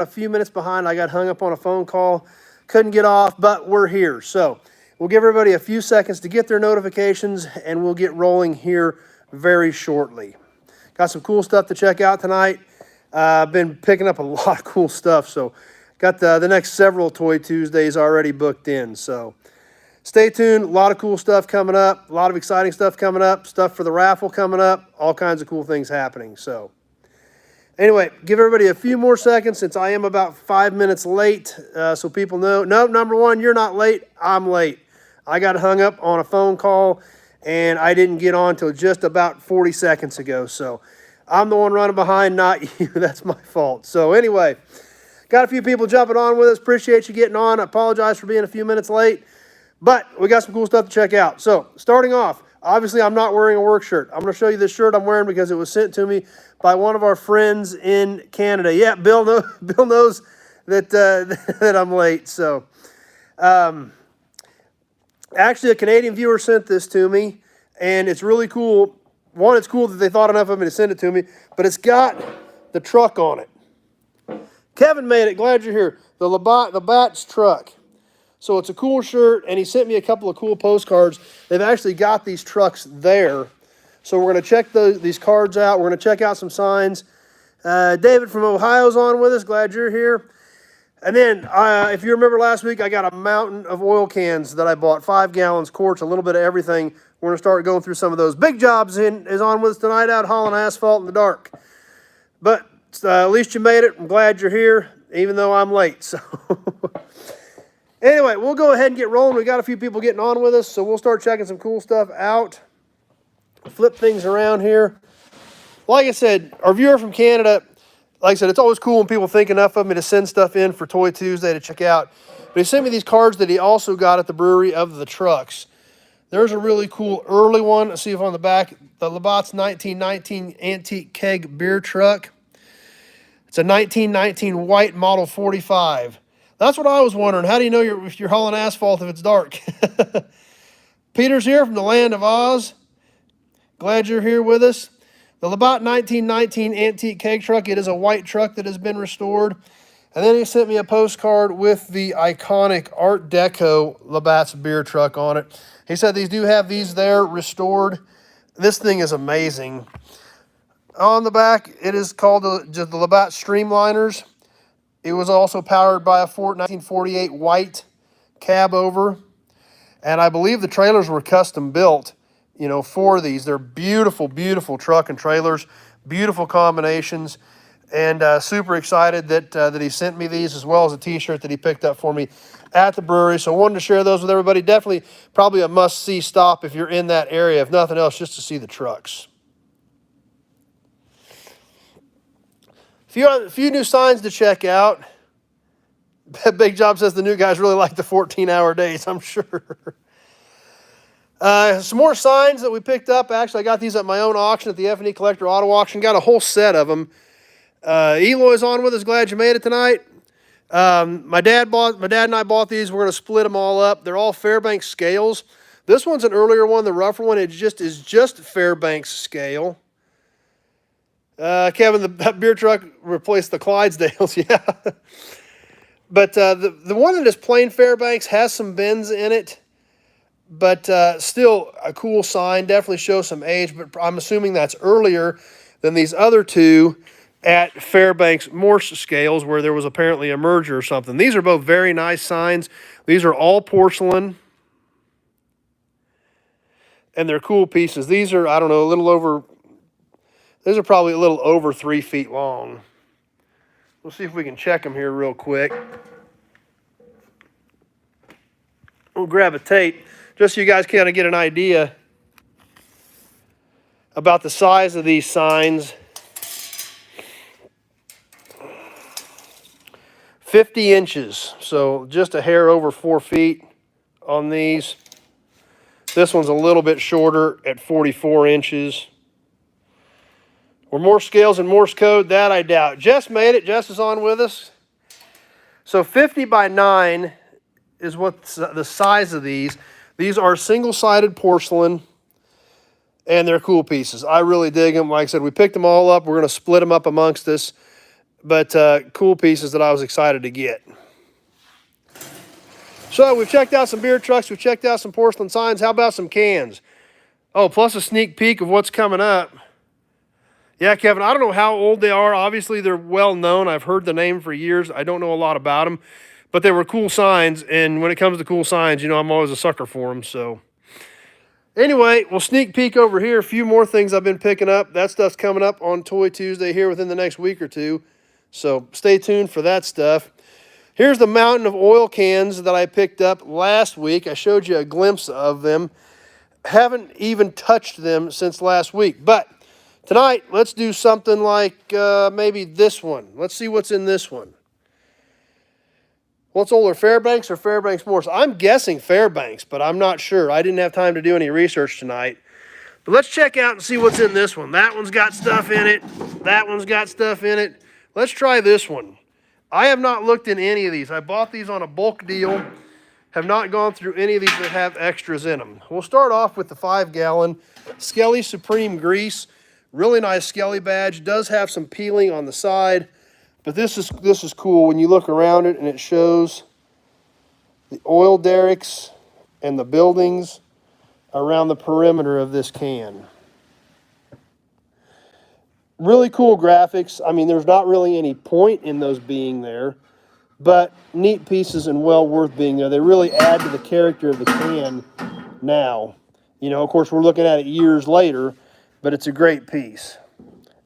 a few minutes behind. I got hung up on a phone call. Couldn't get off, but we're here. So we'll give everybody a few seconds to get their notifications, and we'll get rolling here very shortly. Got some cool stuff to check out tonight. I've been picking up a lot of cool stuff, so got the next several Toy Tuesdays already booked in. So stay tuned. A lot of cool stuff coming up. A lot of exciting stuff coming up. Stuff for the raffle coming up. All kinds of cool things happening. So anyway, give everybody a few more seconds since I am about 5 minutes late, so people know. No, number one, you're not late. I'm late. I got hung up on a phone call, and I didn't get on till just about 40 seconds ago. So I'm the one running behind, not you. That's my fault. So anyway, got a few people jumping on with us. Appreciate you getting on. I apologize for being a few minutes late, but we got some cool stuff to check out. So starting off, obviously I'm not wearing a work shirt. I'm going to show you this shirt I'm wearing because it was sent to me by one of our friends in Canada. Yeah, Bill knows that that I'm late. So actually a Canadian viewer sent this to me, and it's really cool. One, it's cool that they thought enough of me to send it to me, but it's got the truck on it. Kevin made it. Glad you're here. The Labatt's truck. So it's a cool shirt, and he sent me a couple of cool postcards. They've actually got these trucks there. So we're going to check these cards out. We're going to check out some signs. David from Ohio's on with us. Glad you're here. And then, if you remember last week, I got a mountain of oil cans that I bought. 5 gallons, quarts, a little bit of everything. We're going to start going through some of those. Big Jobs is on with us tonight out hauling asphalt in the dark. But at least you made it. I'm glad you're here, even though I'm late. So anyway, we'll go ahead and get rolling. We got a few people getting on with us, so we'll start checking some cool stuff out. Flip things around here. Like I said, our viewer from Canada, like I said, it's always cool when people think enough of me to send stuff in for Toy Tuesday to check out. But he sent me these cards that he also got at the brewery of the trucks. There's a really cool early one. Let's see if on the back, the Labatt's 1919 antique keg beer truck. It's a 1919 white Model 45. That's what I was wondering. How do you know you're hauling asphalt if it's dark? Peter's here from the land of Oz. Glad you're here with us. The Labatt 1919 antique keg truck. It is a white truck that has been restored. And then he sent me a postcard with the iconic Art Deco Labatt's beer truck on it. He said these do have these there restored. This thing is amazing. On the back, it is called the Labatt Streamliners. It was also powered by a 1948 white cab over. And I believe the trailers were custom built, for these. They're beautiful, beautiful truck and trailers, beautiful combinations, and super excited that he sent me these, as well as a t-shirt that he picked up for me at the brewery. So I wanted to share those with everybody. Definitely probably a must-see stop if you're in that area, if nothing else, just to see the trucks. A few new signs to check out. Big Job says the new guys really like the 14-hour days, I'm sure. Some more signs that we picked up. Actually, I got these at my own auction at the F&E Collector Auto Auction. Got a whole set of them. Eloy's on with us. Glad you made it tonight. My dad and I bought these. We're going to split them all up. They're all Fairbanks scales. This one's an earlier one, the rougher one. It is just Fairbanks scale. Kevin, the beer truck replaced the Clydesdales. Yeah. But the one that is plain Fairbanks has some bends in it. But still a cool sign. Definitely shows some age. But I'm assuming that's earlier than these other two at Fairbanks Morse scales, where there was apparently a merger or something. These are both very nice signs. These are all porcelain. And they're cool pieces. These are, I don't know, these are probably a little over 3 feet long. We'll see if we can check them here real quick. We'll grab a tape just so you guys kind of get an idea about the size of these signs. 50 inches, so just a hair over 4 feet on these. This one's a little bit shorter at 44 inches. Were more scales and Morse code? That I doubt. Jess made it. Jess is on with us. So 50 by 9 is what's the size of these. These are single-sided porcelain, and they're cool pieces. I really dig them. Like I said, we picked them all up. We're going to split them up amongst us. but cool pieces that I was excited to get. So we've checked out some beer trucks. We've checked out some porcelain signs. How about some cans? Oh, plus a sneak peek of what's coming up. Yeah, Kevin, I don't know how old they are. Obviously, they're well known. I've heard the name for years. I don't know a lot about them, but they were cool signs. And when it comes to cool signs, you know, I'm always a sucker for them. So anyway, we'll sneak peek over here. A few more things I've been picking up. That stuff's coming up on Toy Tuesday here within the next week or two. So stay tuned for that stuff. Here's the mountain of oil cans that I picked up last week. I showed you a glimpse of them. Haven't even touched them since last week. But tonight, let's do something like maybe this one. Let's see what's in this one. What's older, Fairbanks or Fairbanks Morse? I'm guessing Fairbanks, but I'm not sure. I didn't have time to do any research tonight. But let's check out and see what's in this one. That one's got stuff in it. That one's got stuff in it. Let's try this one. I have not looked in any of these. I bought these on a bulk deal. Have not gone through any of these that have extras in them. We'll start off with the 5-gallon Skelly Supreme Grease. Really nice Skelly badge. Does have some peeling on the side, but this is cool when you look around it and it shows the oil derricks and the buildings around the perimeter of this can. Really cool graphics. I mean, there's not really any point in those being there, but neat pieces and well worth being there. They really add to the character of the can now. You know, of course, we're looking at it years later, but it's a great piece.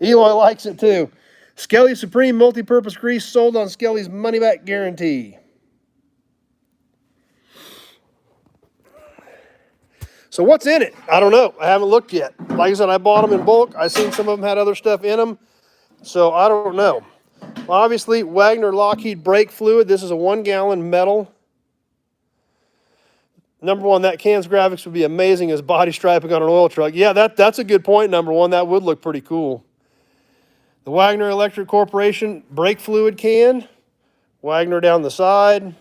Eloy likes it too. Skelly Supreme Multi-Purpose Grease sold on Skelly's money-back guarantee. So what's in it? I don't know. I haven't looked yet. Like I said, I bought them in bulk. I seen some of them had other stuff in them, so I don't know. Well, obviously, Wagner Lockheed brake fluid. This is a 1-gallon metal. Number one, that can's graphics would be amazing as body striping on an oil truck. Yeah, that's a good point, number one. That would look pretty cool. The Wagner Electric Corporation brake fluid can. Wagner down the side.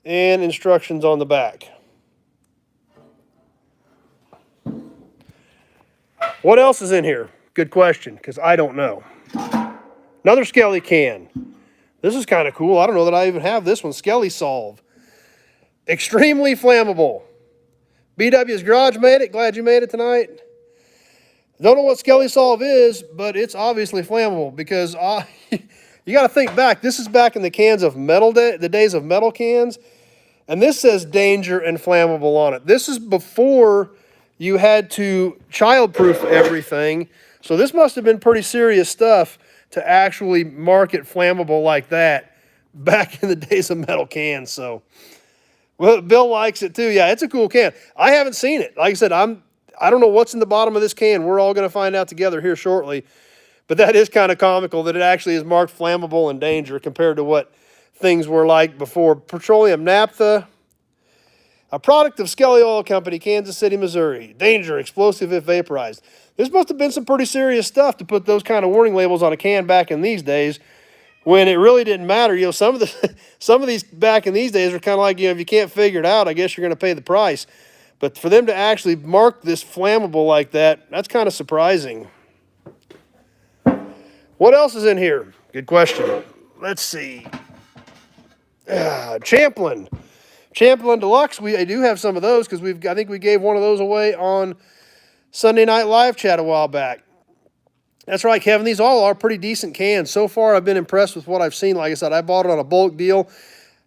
And instructions on the back. What else is in here? Good question, because I don't know. Another Skelly can. This is kind of cool. I don't know that I even have this one. Skelly Solve. Extremely flammable. BW's Garage made it. Glad you made it tonight. Don't know what Skelly Solve is, but it's obviously flammable because you got to think back. This is back in the cans of metal, the days of metal cans, and this says danger and flammable on it. This is before you had to childproof everything, so this must have been pretty serious stuff to actually market flammable like that back in the days of metal cans. So, well, Bill likes it too. Yeah, it's a cool can. I haven't seen it. Like I said, I don't know what's in the bottom of this can. We're all going to find out together here shortly. But that is kind of comical that it actually is marked flammable and danger compared to what things were like before. Petroleum naphtha, a product of Skelly Oil Company, Kansas City, Missouri. Danger, explosive if vaporized. This must have been some pretty serious stuff to put those kind of warning labels on a can back in these days when it really didn't matter. You know, some of these back in these days are kind of like, you know, if you can't figure it out, I guess you're going to pay the price. But for them to actually mark this flammable like that, that's kind of surprising. What else is in here? Good question. Let's see. Champlin. Champlin Deluxe. I do have some of those because I think we gave one of those away on Sunday Night Live chat a while back. That's right, Kevin. These all are pretty decent cans. So far, I've been impressed with what I've seen. Like I said, I bought it on a bulk deal.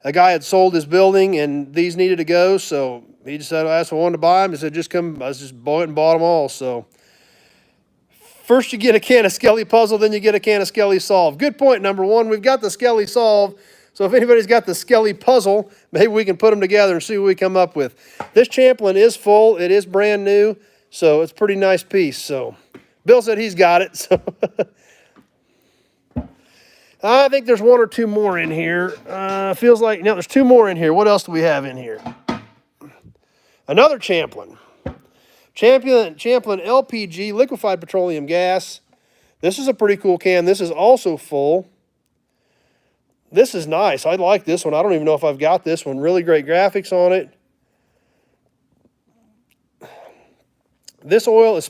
A guy had sold his building, and these needed to go, so he just said, I asked if I wanted to buy them. He said, just come. I just bought it and bought them all. So first you get a can of Skelly Puzzle, then you get a can of Skelly Solve. Good point, number one. We've got the Skelly Solve. So if anybody's got the Skelly Puzzle, maybe we can put them together and see what we come up with. This Champlin is full. It is brand new, so it's a pretty nice piece. So Bill said he's got it. So I think there's one or two more in here. Feels like, no, there's two more in here. What else do we have in here? Another Champlin. Champlin LPG, liquefied petroleum gas. This is a pretty cool can. This is also full. This is nice. I like this one. I don't even know if I've got this one. Really great graphics on it. This oil is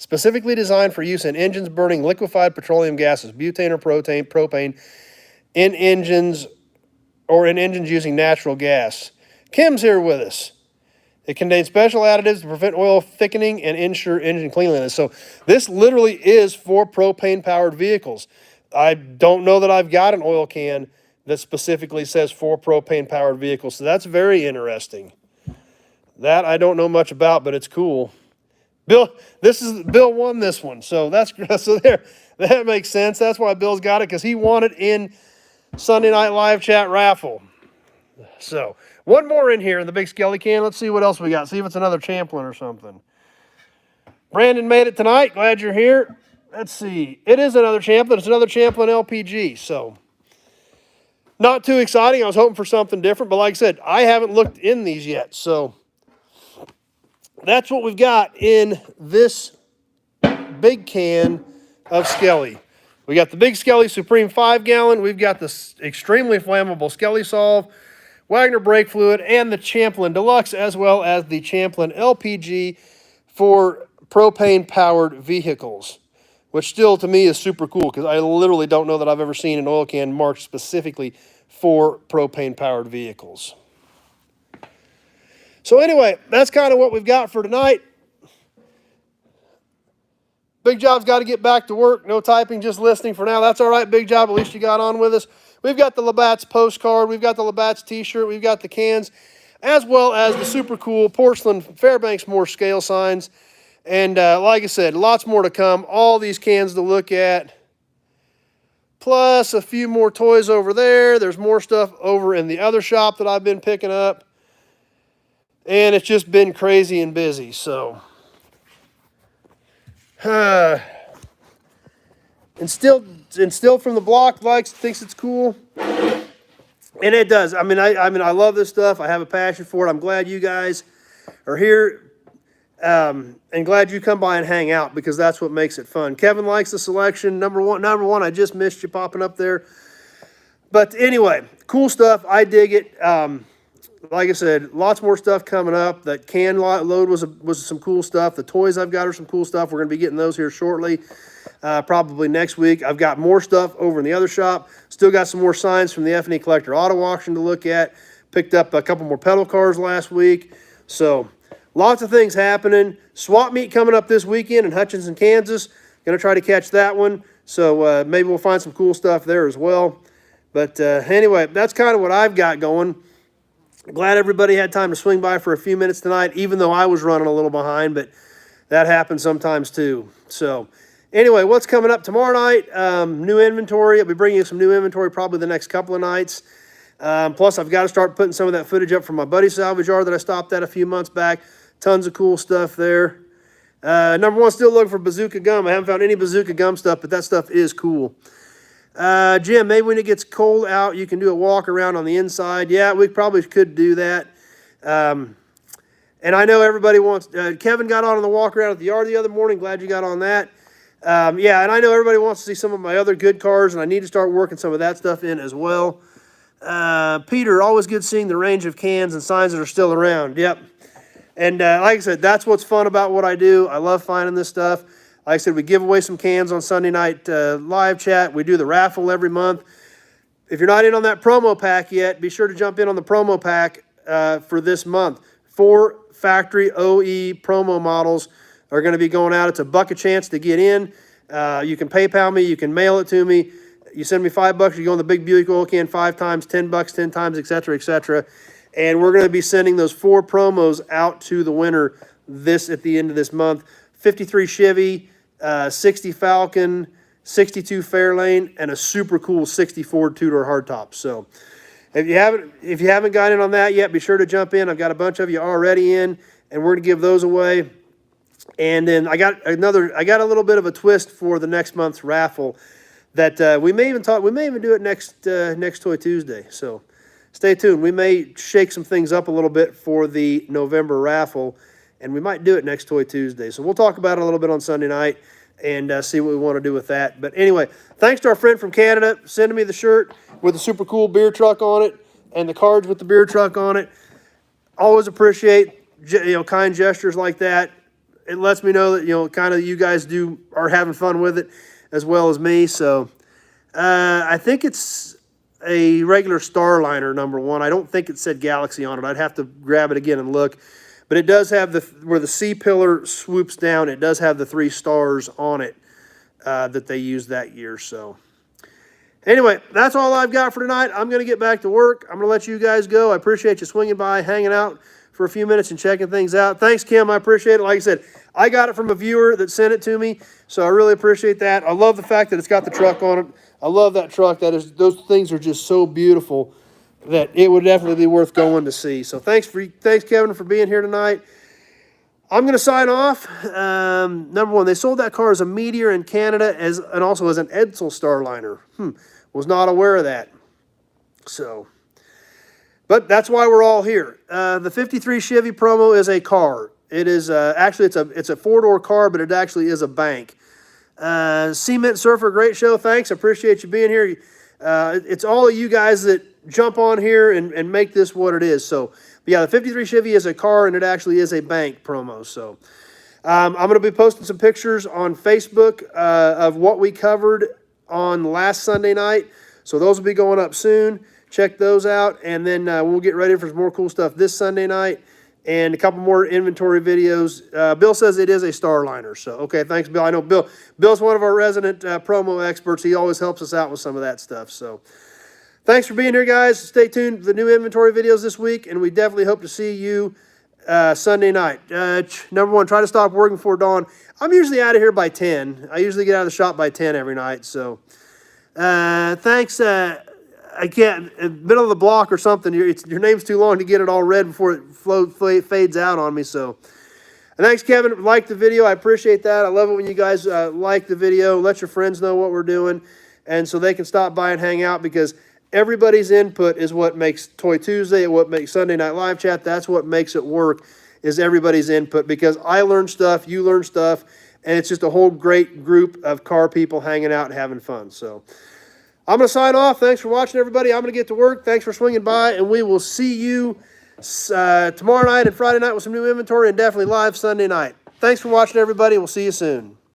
specifically designed for use in engines burning liquefied petroleum gases, butane or propane, in engines using natural gas. Kim's here with us. It contains special additives to prevent oil thickening and ensure engine cleanliness. So this literally is for propane-powered vehicles. I don't know that I've got an oil can that specifically says for propane-powered vehicles. So that's very interesting. That I don't know much about, but it's cool. Bill won this one, so that makes sense. That's why Bill's got it, because he won it in Sunday Night Live Chat raffle. So one more in here in the big Skelly can. Let's see what else we got. See if it's another Champlin or something. Brandon made it tonight. Glad you're here. Let's see. It is another Champlin. It's another Champlin LPG. So not too exciting. I was hoping for something different, but like I said, I haven't looked in these yet. So that's what we've got in this big can of Skelly. We got the big Skelly Supreme 5-gallon. We've got the extremely flammable Skelly Solve, Wagner brake fluid, and the Champlin Deluxe, as well as the Champlin LPG for propane-powered vehicles, which still to me is super cool because I literally don't know that I've ever seen an oil can marked specifically for propane-powered vehicles. So anyway, that's kind of what we've got for tonight. Big Job's got to get back to work. No typing, just listening for now. That's all right, Big Job. At least you got on with us. We've got the Labatt's postcard. We've got the Labatt's t-shirt. We've got the cans, as well as the super cool porcelain Fairbanks Moore scale signs. And like I said, lots more to come. All these cans to look at. Plus a few more toys over there. There's more stuff over in the other shop that I've been picking up. And it's just been crazy and busy, so. And still from the block thinks it's cool. And it does. I mean, I love this stuff. I have a passion for it. I'm glad you guys are here. And glad you come by and hang out because that's what makes it fun. Kevin likes the selection. Number one, I just missed you popping up there. But anyway, cool stuff. I dig it. Like I said, lots more stuff coming up. That can load was some cool stuff. The toys I've got are some cool stuff. We're going to be getting those here shortly, probably next week. I've got more stuff over in the other shop. Still got some more signs from the F&E Collector Auto Auction to look at. Picked up a couple more pedal cars last week. So lots of things happening. Swap meet coming up this weekend in Hutchinson, Kansas. Going to try to catch that one. So maybe we'll find some cool stuff there as well. But anyway, that's kind of what I've got going. Glad everybody had time to swing by for a few minutes tonight, even though I was running a little behind, but that happens sometimes too. So anyway, what's coming up tomorrow night? New inventory. I'll be bringing you some new inventory probably the next couple of nights. Plus, I've got to start putting some of that footage up from my buddy Salvage Yard that I stopped at a few months back. Tons of cool stuff there. Number one, still looking for Bazooka Gum. I haven't found any Bazooka Gum stuff, but that stuff is cool. Jim, maybe when it gets cold out, you can do a walk around on the inside. Yeah, we probably could do that. And I know everybody wants, Kevin got on the walk around at the yard the other morning. Glad you got on that. Yeah, and I know everybody wants to see some of my other good cars, and I need to start working some of that stuff in as well. Peter, always good seeing the range of cans and signs that are still around. Yep. And like I said, that's what's fun about what I do. I love finding this stuff. Like I said, we give away some cans on Sunday night live chat. We do the raffle every month. If you're not in on that promo pack yet, be sure to jump in on the promo pack for this month. 4 factory OE promo models are going to be going out. It's $1 a chance to get in. You can PayPal me. You can mail it to me. You send me $5, you go in the big Buick oil can 5 times, $10, 10 times, et cetera, et cetera. And we're going to be sending those 4 promos out to the winner at the end of this month. 53 Chevy, 60 Falcon, 62 Fairlane, and a super cool 60 Ford two-door hardtop. So if you haven't got in on that yet, be sure to jump in. I've got a bunch of you already in, and we're going to give those away. And then I got a little bit of a twist for the next month's raffle that we may even do it next Toy Tuesday. So stay tuned. We may shake some things up a little bit for the November raffle, and we might do it next Toy Tuesday. So we'll talk about it a little bit on Sunday night and see what we want to do with that. But anyway, thanks to our friend from Canada sending me the shirt with the super cool beer truck on it and the cards with the beer truck on it. Always appreciate kind gestures like that. it lets me know that, you know, kind of you guys are having fun with it as well as me. So I think it's a regular Starliner #1. I don't think it said Galaxy on it. I'd have to grab it again and look. But it does have where the C-pillar swoops down, it does have the 3 stars on it that they used that year. So anyway, that's all I've got for tonight. I'm going to get back to work. I'm going to let you guys go. I appreciate you swinging by, hanging out for a few minutes and checking things out. Thanks, Kim. I appreciate it. Like I said, I got it from a viewer that sent it to me, so I really appreciate that. I love the fact that it's got the truck on it. I love that truck. Those things are just so beautiful that it would definitely be worth going to see. So thanks, Kevin, for being here tonight. I'm going to sign off. #1, they sold that car as a Meteor in Canada and also as an Edsel Starliner. Was not aware of that. So, but that's why we're all here. The 53 Chevy Promo is a car. It is actually it's a 4-door car, but it actually is a bank. Cement Surfer, great show. Thanks. I appreciate you being here. It's all of you guys that jump on here and make this what it is. So, but yeah, the 53 Chevy is a car, and it actually is a bank promo. So I'm going to be posting some pictures on Facebook of what we covered on last Sunday night. So those will be going up soon. Check those out, and then we'll get ready for some more cool stuff this Sunday night and a couple more inventory videos. Bill says it is a Starliner. So, okay, thanks, Bill. I know Bill's one of our resident promo experts. He always helps us out with some of that stuff. So thanks for being here, guys. Stay tuned for the new inventory videos this week, and we definitely hope to see you Sunday night. #1, try to stop working before dawn. I'm usually out of here by 10. I usually get out of the shop by 10 every night. So thanks. I can't, middle of the block or something. Your name's too long to get it all read before it fades out on me. So thanks, Kevin. Like the video. I appreciate that. I love it when you guys like the video. Let your friends know what we're doing, and so they can stop by and hang out, because everybody's input is what makes Toy Tuesday, what makes Sunday Night Live Chat. That's what makes it work, is everybody's input, because I learn stuff, you learn stuff, and it's just a whole great group of car people hanging out and having fun. So I'm going to sign off. Thanks for watching, everybody. I'm going to get to work. Thanks for swinging by, and we will see you tomorrow night and Friday night with some new inventory, and definitely live Sunday night. Thanks for watching, everybody. We'll see you soon.